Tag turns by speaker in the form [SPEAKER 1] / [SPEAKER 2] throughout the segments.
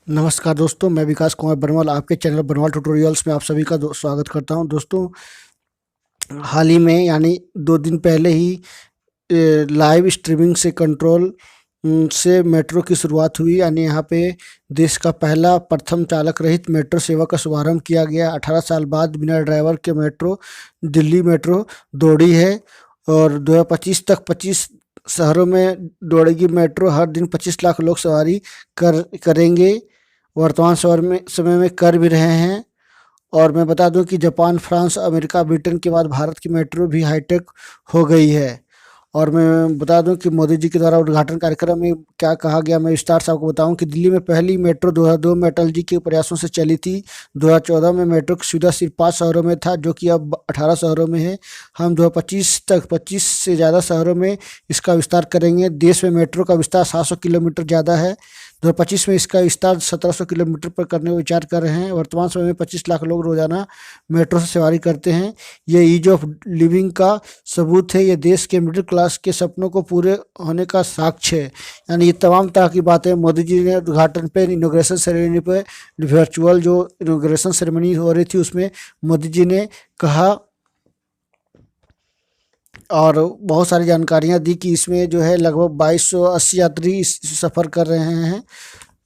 [SPEAKER 1] नमस्कार दोस्तों, मैं विकास कुमार बरवाल आपके चैनल बरवाल ट्यूटोरियल्स में आप सभी का स्वागत करता हूं। दोस्तों, हाल ही में यानी 2 दिन पहले ही लाइव स्ट्रीमिंग से कंट्रोल से मेट्रो की शुरुआत हुई। यानी यहाँ पे देश का पहला प्रथम चालक रहित मेट्रो सेवा का शुभारंभ किया गया। 18 साल बाद बिना ड्राइवर के मेट्रो दिल्ली मेट्रो दौड़ी है और 2025 तक 25 शहरों में दौड़ेगी मेट्रो। हर दिन 25 लाख लोग सवारी करेंगे। वर्तमान समय में कर भी रहे हैं। और मैं बता दूं कि जापान, फ्रांस, अमेरिका, ब्रिटेन के बाद भारत की मेट्रो भी हाईटेक हो गई है। और मैं बता दूं कि मोदी जी के द्वारा उद्घाटन कार्यक्रम में क्या कहा गया, मैं विस्तार से आपको बताऊं कि दिल्ली में पहली मेट्रो 2002 में अटल जी के प्रयासों से चली थी। 2014 में मेट्रो की सुविधा सिर्फ 5 शहरों में था, जो कि अब 18 शहरों में है। हम 2025 तक 25 से ज़्यादा शहरों में इसका विस्तार करेंगे। देश में मेट्रो का विस्तार 700 किलोमीटर ज़्यादा है। 2025 में इसका विस्तार 1700 किलोमीटर पर करने का विचार कर रहे हैं। वर्तमान समय में 25 लाख लोग रोजाना मेट्रो से सवारी करते हैं। ये ईज ऑफ लिविंग का सबूत है। ये देश के मिडिल क्लास के सपनों को पूरे होने का साक्ष्य है। यानी ये तमाम तरह की बातें मोदी जी ने उद्घाटन पे, इनॉग्रेशन सेरेमनी पे, वर्चुअल जो इनॉग्रेशन सेरेमनी हो रही थी उसमें मोदी जी ने कहा और बहुत सारी जानकारियां दी कि इसमें जो है लगभग 2280 यात्री इस सफ़र कर रहे हैं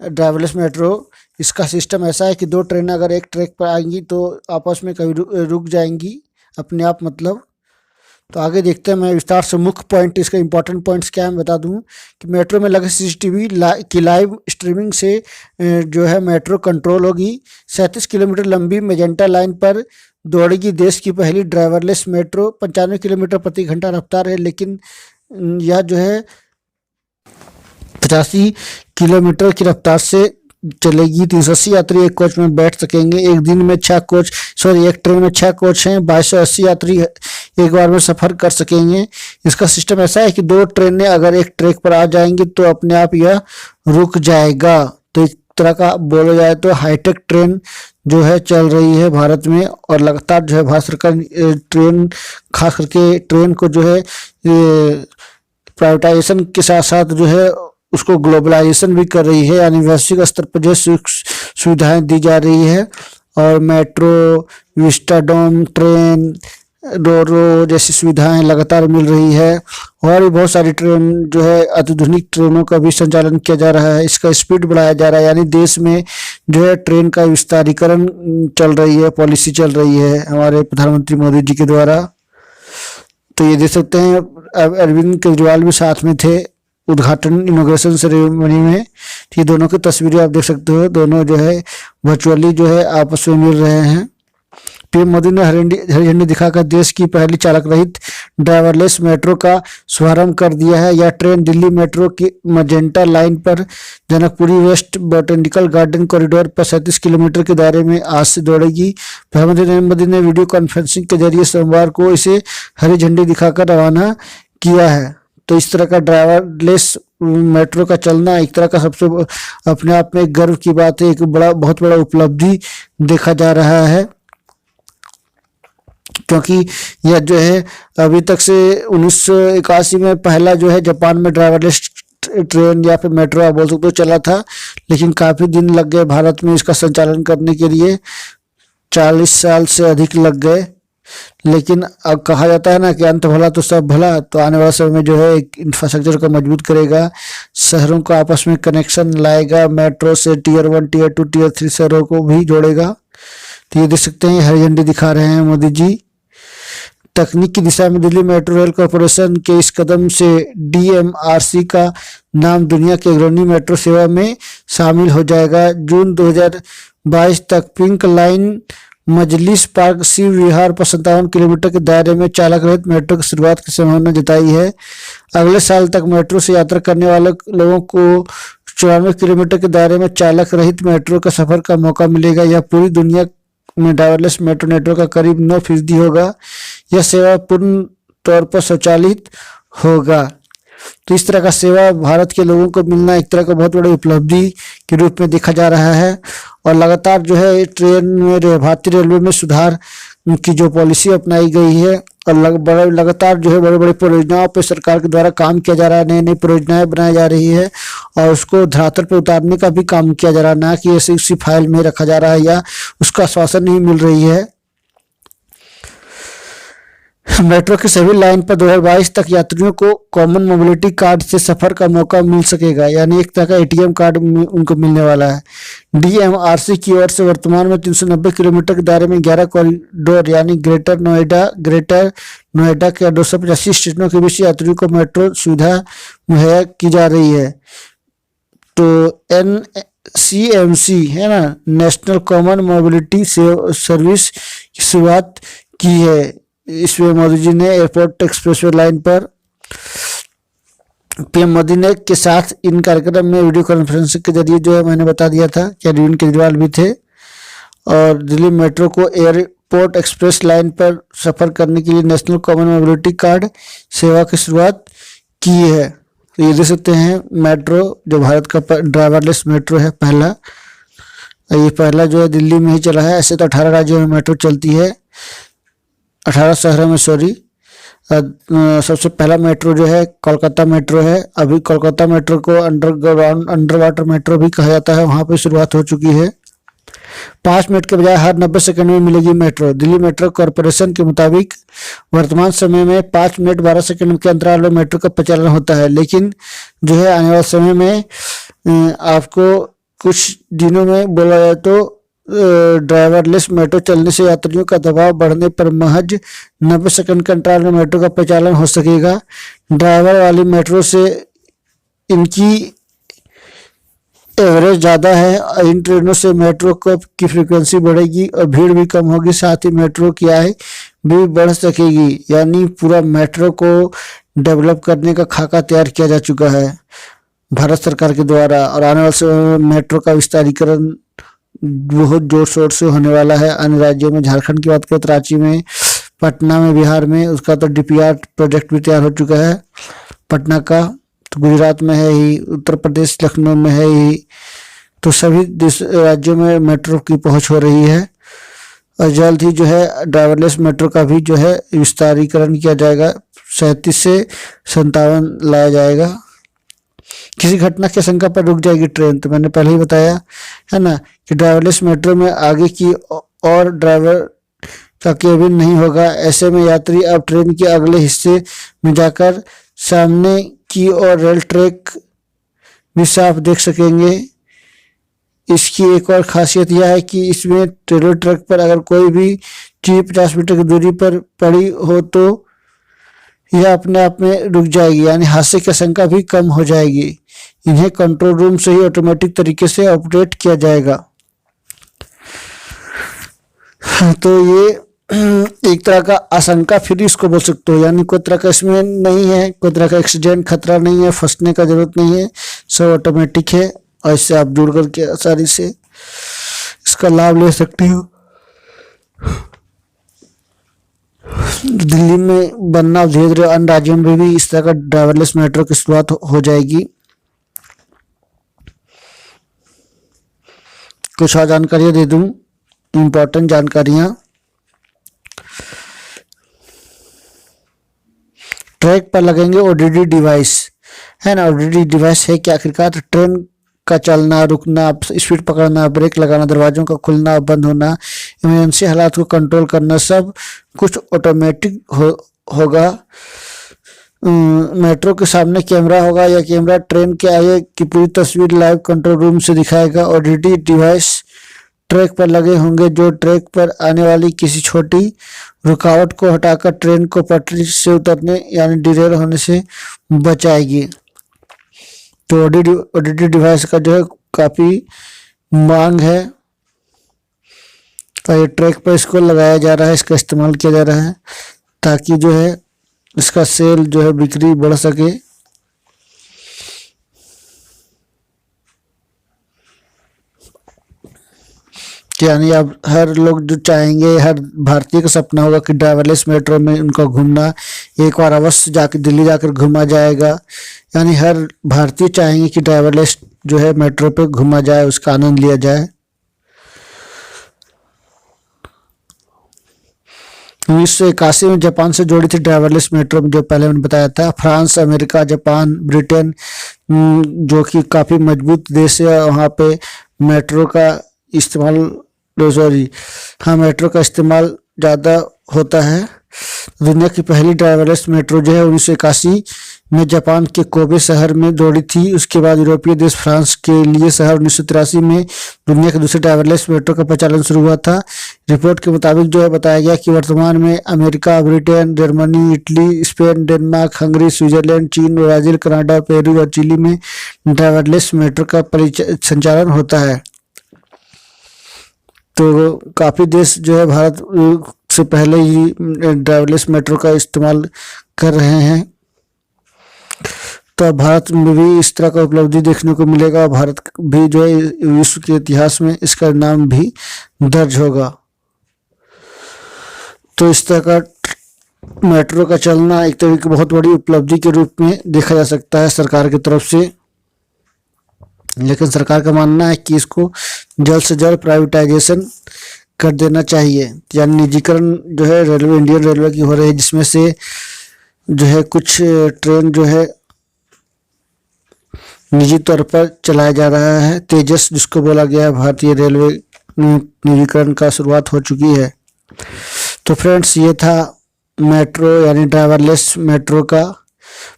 [SPEAKER 1] ड्राइवरलेस मेट्रो। इसका सिस्टम ऐसा है कि 2 ट्रेनें अगर एक ट्रैक पर आएंगी तो आपस में कभी रुक जाएंगी अपने आप, मतलब। तो आगे देखते हैं, मैं विस्तार से मुख्य पॉइंट, इसका इंपॉर्टेंट पॉइंट्स क्या है मैं बता दूं कि मेट्रो में लगे सीसीटीवी की लाइव स्ट्रीमिंग से जो है मेट्रो कंट्रोल होगी। 37 किलोमीटर लंबी मेजेंटा लाइन पर दौड़ेगी देश की पहली ड्राइवरलेस मेट्रो। 95 किलोमीटर प्रति घंटा रफ्तार है, लेकिन यह जो है 85 किलोमीटर की रफ्तार से चलेगी। 380 यात्री एक कोच में बैठ सकेंगे। एक दिन में 6 कोच, एक ट्रेन में 6 कोच हैं। 2280 यात्री एक बार में सफ़र कर सकेंगे। इसका सिस्टम ऐसा है कि 2 ट्रेनें अगर एक ट्रैक पर आ जाएंगी तो अपने आप यह रुक जाएगा। तो एक तरह का बोला जाए तो हाईटेक ट्रेन जो है चल रही है भारत में। और लगातार जो है भारत सरकार ट्रेन, खास करके ट्रेन को जो है प्राइवेटाइजेशन के साथ साथ जो है उसको ग्लोबलाइजेशन भी कर रही है। यानी वैश्विक स्तर पर जो सुविधाएं दी जा रही है। और मेट्रो, विस्टाडोम ट्रेन, रोरो जैसी सुविधाएं लगातार मिल रही है। और भी बहुत सारी ट्रेन जो है अत्याधुनिक ट्रेनों का भी संचालन किया जा रहा है। इसका स्पीड बढ़ाया जा रहा है। यानी देश में जो है ट्रेन का विस्तारीकरण चल रही है, पॉलिसी चल रही है हमारे प्रधानमंत्री मोदी जी के द्वारा। तो ये देख सकते हैं अरविंद केजरीवाल भी साथ में थे उद्घाटन इनॉग्रेशन सेरेमनी में। ये दोनों की तस्वीरें आप देख सकते हो। दोनों जो है वर्चुअली जो है आपस में मिल रहे हैं। पीएम मोदी ने हरी झंडी दिखाकर देश की पहली चालक रहित ड्राइवरलेस मेट्रो का शुभारंभ कर दिया है। यह ट्रेन दिल्ली मेट्रो की मजेंटा लाइन पर Janakpuri West Botanical Garden corridor पर 37 किलोमीटर के दायरे में आज से दौड़ेगी। प्रधानमंत्री नरेंद्र मोदी ने वीडियो कॉन्फ्रेंसिंग के जरिए सोमवार को इसे हरी झंडी दिखाकर रवाना किया है। तो इस तरह का ड्राइवरलेस मेट्रो का चलना एक तरह का सबसे अपने आप में गर्व की बात है। एक बहुत बड़ा उपलब्धि देखा जा रहा है, क्योंकि यह जो है अभी तक से 1981 में पहला जो है जापान में ड्राइवरलेस ट्रेन या फिर मेट्रो आप बोल सकते हो चला था। लेकिन काफ़ी दिन लग गए भारत में इसका संचालन करने के लिए, 40 साल से अधिक लग गए। लेकिन अब कहा जाता है ना कि अंत भला तो सब भला। तो आने वाले समय में जो है एक इंफ्रास्ट्रक्चर को मजबूत करेगा, शहरों को आपस में कनेक्शन लाएगा, मेट्रो से टियर 1, टियर 2, टियर 3 शहरों को भी जोड़ेगा। तो ये देख सकते हैं हरी झंडी दिखा रहे हैं मोदी जी। तकनीक की दिशा में दिल्ली मेट्रो रेल कॉरपोरेशन के इस कदम से DMRC का नाम दुनिया की अग्रणी मेट्रो सेवा में शामिल हो जाएगा। जून 2022 तक पिंक लाइन मजलिस पार्क शिव विहार पर 57 किलोमीटर के दायरे में चालक रहित मेट्रो की शुरुआत की संभावना जताई है। अगले साल तक मेट्रो से यात्रा करने वाले लोगों को 94 किलोमीटर के दायरे में चालक रहित मेट्रो का सफर का मौका मिलेगा। यह पूरी दुनिया में ड्राइवरलेस मेट्रो नेटवर्क का करीब 9% होगा। यह सेवा पूर्ण तौर पर स्वचालित होगा। तो इस तरह का सेवा भारत के लोगों को मिलना एक तरह का बहुत बड़ी उपलब्धि के रूप में देखा जा रहा है। और लगातार जो है ट्रेन में भारतीय रेलवे में सुधार की जो पॉलिसी अपनाई गई है और लगातार जो है बड़े बड़े परियोजनाओं पे सरकार के द्वारा काम किया जा रहा है, नई नई परियोजनाएं बनाई जा रही है और उसको धरातल पे उतारने का भी काम किया जा रहा है, ना कि ऐसे उसी फाइल में रखा जा रहा है या उसका आश्वासन नहीं मिल रही है। मेट्रो की सभी लाइन पर 2022 तक यात्रियों को कॉमन मोबिलिटी कार्ड से सफर का मौका मिल सकेगा, यानी एक तरह का एटीएम कार्ड उनको मिलने वाला है। डीएमआरसी की ओर से वर्तमान में 390 किलोमीटर के दायरे में 11 कॉरिडोर यानी ग्रेटर नोएडा के 285 स्टेशनों के बीच यात्रियों को मेट्रो सुविधा मुहैया की जा रही है। तो NCMC है ना, नेशनल कॉमन मोबिलिटी सर्विस की शुरुआत की है। इसमें मोदी जी ने एयरपोर्ट एक्सप्रेसवे लाइन पर पीएम मोदी ने के साथ इन कार्यक्रम में वीडियो कॉन्फ्रेंसिंग के जरिए जो है मैंने बता दिया था कि अरविंद केजरीवाल भी थे और दिल्ली मेट्रो को एयरपोर्ट एक्सप्रेस लाइन पर सफर करने के लिए नेशनल कॉमन मोबिलिटी कार्ड सेवा की शुरुआत की है। तो ये देख सकते हैं मेट्रो जो भारत का ड्राइवरलेस मेट्रो है पहला, ये पहला जो है दिल्ली में ही चला है। ऐसे तो 18 राज्यों में मेट्रो चलती है, 18 शहरों में, सॉरी। सबसे पहला मेट्रो जो है कोलकाता मेट्रो है। अभी कोलकाता मेट्रो को अंडर वाटर मेट्रो भी कहा जाता है, वहाँ पे शुरुआत हो चुकी है। 5 मिनट के बजाय हर 90 सेकंड में मिलेगी मेट्रो। दिल्ली मेट्रो कॉरपोरेशन के मुताबिक वर्तमान समय में 5 मिनट 12 सेकंड के अंतराल में मेट्रो का परिचालन होता है, लेकिन जो है आने वाले समय में आपको कुछ दिनों में बोला जाए तो ड्राइवरलेस मेट्रो चलने से यात्रियों का दबाव बढ़ने पर महज 90 सेकंड के अंतराल में मेट्रो का परिचालन हो सकेगा। ड्राइवर वाली मेट्रो से इनकी एवरेज ज़्यादा है। इन ट्रेनों से मेट्रो की फ्रीक्वेंसी बढ़ेगी और भीड़ भी कम होगी, साथ ही मेट्रो की आय भी बढ़ सकेगी। यानी पूरा मेट्रो को डेवलप करने का खाका तैयार किया जा चुका है भारत सरकार के द्वारा और आने वाले समय में मेट्रो का विस्तारीकरण बहुत जोर शोर से होने वाला है। अन्य राज्यों में झारखंड की बात करें तो रांची में, पटना में, बिहार में उसका तो DPR प्रोजेक्ट भी तैयार हो चुका है पटना का, तो गुजरात में है ही, उत्तर प्रदेश लखनऊ में है ही। तो सभी राज्यों में मेट्रो की पहुंच हो रही है और जल्द ही जो है ड्राइवरलेस मेट्रो का भी जो है विस्तारीकरण किया जाएगा। 37 से 57 लाया जाएगा। किसी घटना की आशंका पर रुक जाएगी ट्रेन, तो मैंने पहले ही बताया है ना कि ड्राइवरलेस मेट्रो में आगे की और ड्राइवर का केबिन नहीं होगा। ऐसे में यात्री अब ट्रेन के अगले हिस्से में जाकर सामने की और रेल ट्रैक भी साफ देख सकेंगे। इसकी एक और खासियत यह है कि इसमें रेलवे ट्रैक पर अगर कोई भी चीज 50 मीटर की दूरी पर पड़ी हो तो यह अपने आप में रुक जाएगी, यानी हादसे की आशंका भी कम हो जाएगी। इन्हें कंट्रोल रूम से ही ऑटोमेटिक तरीके से ऑपरेट किया जाएगा। तो ये एक तरह का आशंका फ्री इसको बोल सकते हो, यानी कोई तरह का इसमें नहीं है, कोई तरह का एक्सीडेंट खतरा नहीं है, फंसने का जरूरत नहीं है, सब ऑटोमेटिक है और इससे आप जुड़ करके आसानी से इसका लाभ ले सकते हो। दिल्ली में बनना, धीरे धीरे अन्य राज्यों में भी इस तरह का ड्राइवरलेस मेट्रो की शुरुआत हो जाएगी। कुछ और जानकारियां दे दूं, इम्पोर्टेंट जानकारियां। ट्रैक पर लगेंगे ODD डिवाइस, है ना। ODD डिवाइस है कि आखिरकार ट्रेन का चलना, रुकना, स्पीड पकड़ना, ब्रेक लगाना, दरवाजों का खुलना और बंद होना, इमरजेंसी हालात को कंट्रोल करना, सब कुछ ऑटोमेटिक होगा। मेट्रो के सामने कैमरा होगा या कैमरा ट्रेन के आगे की पूरी तस्वीर लाइव कंट्रोल रूम से दिखाएगा। ODD डिवाइस ट्रैक पर लगे होंगे जो ट्रैक पर आने वाली किसी छोटी रुकावट को हटाकर ट्रेन को पटरी से उतरने यानी डिरेल होने से बचाएगी। तो ODD डिवाइस का जो है काफ़ी मांग है और ये ट्रैक पर इसको लगाया जा रहा है, इसका इस्तेमाल किया जा रहा है ताकि जो है इसका सेल जो है बिक्री बढ़ सके। यानी अब हर लोग जो चाहेंगे, हर भारतीय का सपना होगा कि ड्राइवरलेस मेट्रो में उनका घूमना, एक बार अवश्य जाकर दिल्ली जाकर घूमा जाएगा। यानी हर भारतीय चाहेंगे कि ड्राइवरलेस जो है मेट्रो पे घूमा जाए, उसका आनंद लिया जाए। 1981 में जापान से जोड़ी थी ड्राइवरलेस मेट्रो, जो पहले मैंने बताया था। फ्रांस, अमेरिका, जापान, ब्रिटेन जो कि काफ़ी मजबूत देश है, वहाँ पे मेट्रो का इस्तेमाल मेट्रो का इस्तेमाल ज़्यादा होता है। दुनिया की पहली ड्राइवरलेस मेट्रो जो है 1981 में जापान के कोबे शहर में दौड़ी थी। उसके बाद यूरोपीय देश फ्रांस के लिए शहर 1983 में दुनिया के दूसरे ड्राइवरलेस मेट्रो का प्रचालन शुरू हुआ था। रिपोर्ट के मुताबिक जो है बताया गया कि वर्तमान में America, Britain, Germany, Italy, Spain, Denmark, Hungary, Switzerland, चीन, ब्राज़ील, कनाडा, पेरू और चिली में ड्राइवरलेस मेट्रो का संचालन होता है। तो काफ़ी देश जो है भारत से पहले ही ड्राइवरलेस मेट्रो का इस्तेमाल कर रहे हैं। तो भारत में भी इस तरह का उपलब्धि देखने को मिलेगा। भारत भी जो है विश्व के इतिहास में इसका नाम भी दर्ज होगा। तो इस तरह का मेट्रो का चलना एक तरह की बहुत बड़ी उपलब्धि के रूप में देखा जा सकता है सरकार की तरफ से। लेकिन सरकार का मानना है कि इसको जल्द से जल्द प्राइवेटाइजेशन कर देना चाहिए, यानी निजीकरण जो है रेलवे, इंडियन रेलवे की हो रही है, जिसमें से जो है कुछ ट्रेन जो है निजी तौर पर चलाया जा रहा है। तेजस जिसको बोला गया है, भारतीय रेलवे निजीकरण का शुरुआत हो चुकी है। तो फ्रेंड्स, ये था मेट्रो यानी ड्राइवरलेस मेट्रो का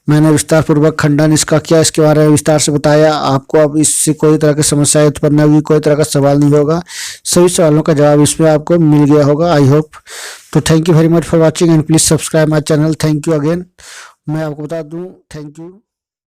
[SPEAKER 1] मैंने विस्तार पूर्वक खंडन इसका किया, इसके बारे में विस्तार से बताया। आपको अब इससे कोई तरह की समस्या उत्पन्न होगी, कोई तरह का सवाल नहीं होगा, सभी सवालों का जवाब इसमें आपको मिल गया होगा, आई होप। तो thank you very much for watching and please subscribe my channel. Thank you again. मैं आपको बता दूँ, थैंक यू।